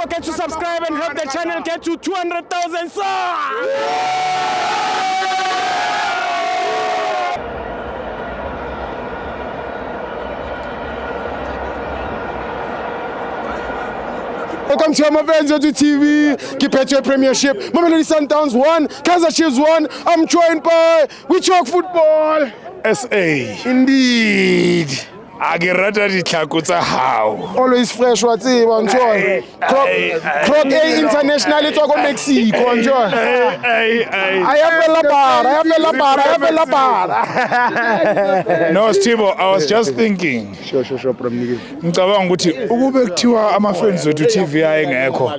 forget to subscribe and help the channel get to 200,000 subs. Welcome to my friends on TV. Keep at your Premiership. Mamelodi Sundowns 1, Kaizer Chiefs 1. I'm joined by We Talk Football SA. Indeed. Akirata ditlhako tsa hao. Always fresh wa tseba ntshwa. Clock A International etswa ko Mexico ntshwa. Ayapela bara. No, Stibo, I was just thinking. Sure, Premniki. Ngicabanga ukuthi ukube kuthiwa ama-friends wethu TV ayengekho.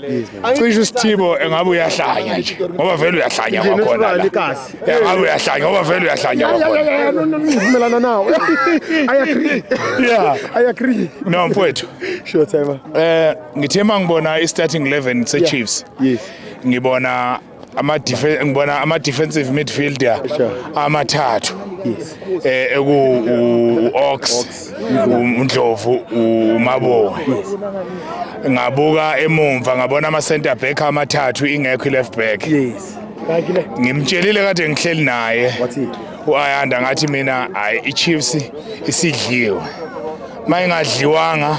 Cishe Stibo engabe uyahlanya nje. Ngoba vele uyahlanya kwakhona la. Engabe uyahlanya ngoba vele uyahlanya kwakhona. No, vumelana nawe. I agree. Yeah, I agree. no mfowethu. Sure, Timer. Ngithe mangibona i-starting 11 se-Chiefs. Yes. Ngibona ama-defensive midfielder amathathu. Yes. Ox, uNdlovu, uMabowe. Ngabuka emumva ngabona ama-center back amathathu ingekho i-left back. Yes. Ngimtshelile kade ngihleli naye. Wathi? U-Ayanda ngathi mina hayi i-Chiefs isidliwe. Mayingadliwanga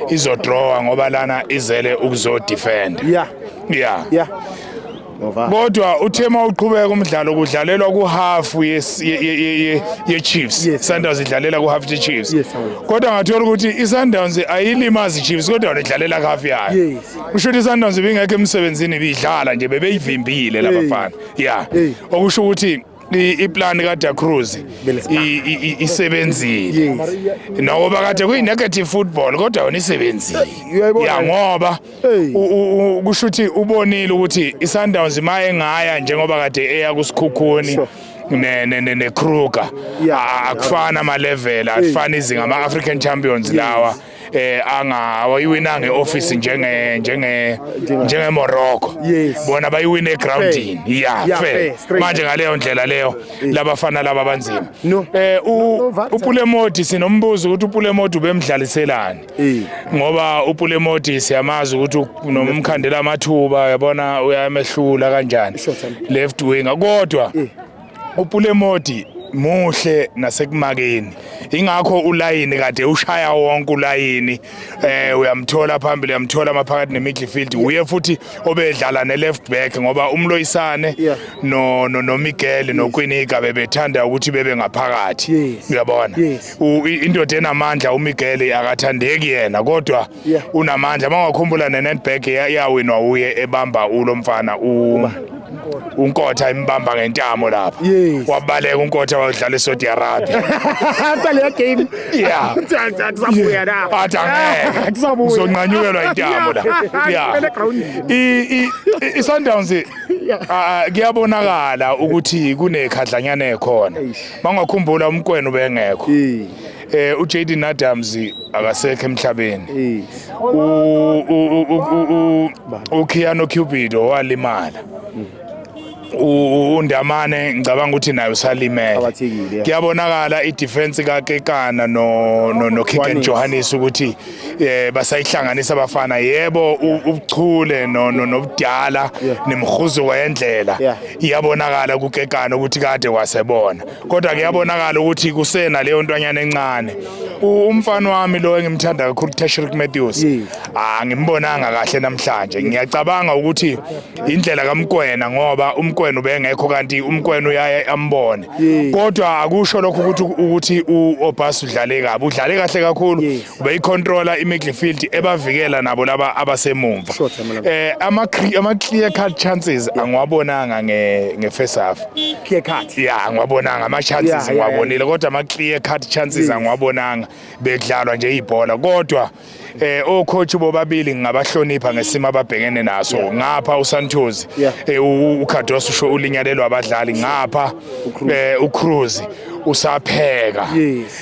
izodrawa ngoba lana izele ukuzodefend. Yeah. Kodwa uthema uqhubeka umdlalo kudlalelwa ku-half ye-Chiefs. Sundowns idlalela ku-half ye-Chiefs. Kodwa ngathola ukuthi i-Sundowns ayilimazi i-Chiefs kodwa idlalela ku-half yayo. Kusho ukuthi i-Sundowns ibingekho emsebenzini ibidlala nje bebeyivimbile labafana. Yeah. Okusho ukuthi iplan kaDa Cruz isebenzile. Ngoba kade kuyi-negative football kodwa wona isebenzile. Ya ngoba kusho ukuthi ubonile ukuthi i-Sundowns maye ngaya njengoba kade eya kusikhukhuni ne-Kruger akufana ama-level akufana izinga ama-African champions lawa angawayiwina nge-office njenge Morocco bona bayiwina egroundini fair manje ngaleyo ndlela leyo labafana laba banzima uPulemoti sinombuzo ukuthi uPulemoti ubemdlaliselani ngoba uPulemoti siyamazi ukuthi nomkhandela amathuba yabona uyamehlula kanjani left winger kodwa uPulemoti muhle nasekumakeni ingakho ulayini kade ushaya wonke ulayini uyamthola phambili uyamthola maphakathi ne-midfield uye futhi obedlala ne-left back ngoba uMloyisane no Miguel no Kwinika bebethanda ukuthi bebe ngaphakathi uyabona indoda enamandla uMiguel akathandeki yena kodwa unamandla mangakhumbula ne-netback yawinwa uye ebamba ulo mfana uNkotha imbamba ngentamo lapha wabaleka uNkotha wadlala eSaudi Arabia Tale game. Yeah. Kusabuya la. Athangeke. Uzonqanyukelwa intamo la. Yeah. I-Sundowns kuyabonakala ukuthi kunekhadlanyana ekhona. Mangakhumbula umkwenu bengekho. uJaden Adams akasekho emhlabeni. uKeanu Cupido walimala. uNdamane ngicabanga ukuthi naye usalimele. Kuyabonakala i-defense kaKekana no Kicken Johannes ukuthi basayihlanganisa abafana yebo ubuchule nobudala nemkhuzo wendlela iyabonakala kuKekana ukuthi kade wasebona kodwa kuyabonakala ukuthi kusena leyo ntwanyana encane umfana wami lo engimthanda kakhulu Tashrik Matthews ngimbonanga kahle namhlanje ngiyacabanga ukuthi indlela kaMkwena ngoba umkwena ubengekho kanti umkwena uyaye ambone kodwa akusho lokho ukuthi uObas udlale kabi udlale kahle kakhulu ubeyicontroller i-midfield ebavikela nabo laba abasemumva ama clear cut chances angiwabonanga nge-first half clear cut angiwabonanga ama chances ngiwabonile kodwa ama clear cut chances angiwabonanga bedlalwa nje ibhola kodwa ocoach bobabili ngabahlonipha ngesimo ababhekene naso ngapha uSantos uKhados usho ulinyalelwa abadlali ngapha uCruz usapheka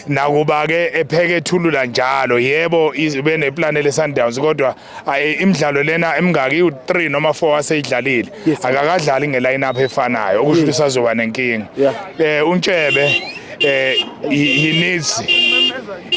nakuba ke epheke ethulula njalo yebo ibe neplan leSundowns kodwa imidlalo lena emingaki u3 noma 4 aseyidlalile akakadlali ngeline up efanayo okusho ukuthi sazoba nenkinga uNtshebe he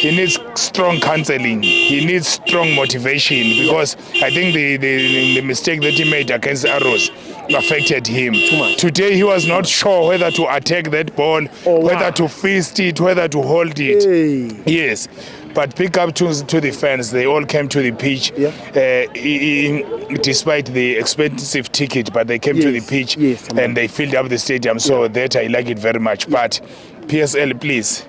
needs strong counseling. He needs strong motivation because I think the mistake that he made against Arrows affected him. Today he was not sure whether to attack that ball, whether to fist it, whether to hold it. Yes. But big up to the fans. They all came to the pitch, despite the expensive ticket, but they came to the pitch and they filled up the stadium. So that I like it very much. But PSL, please.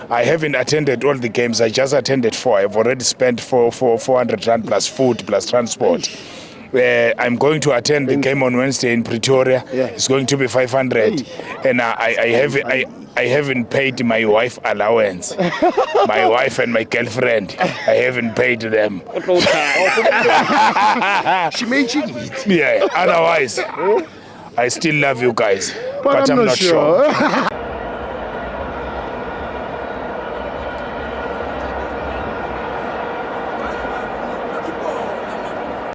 I haven't attended all the games. I just attended 4. I've already spent 400 rand plus food plus transport. I'm going to attend the game on Wednesday in Pretoria. It's going to be 500, and I haven't paid my wife allowance. My wife and my girlfriend, I haven't paid them. She made you eat. Yeah. Otherwise, I still love you guys, but I'm not sure.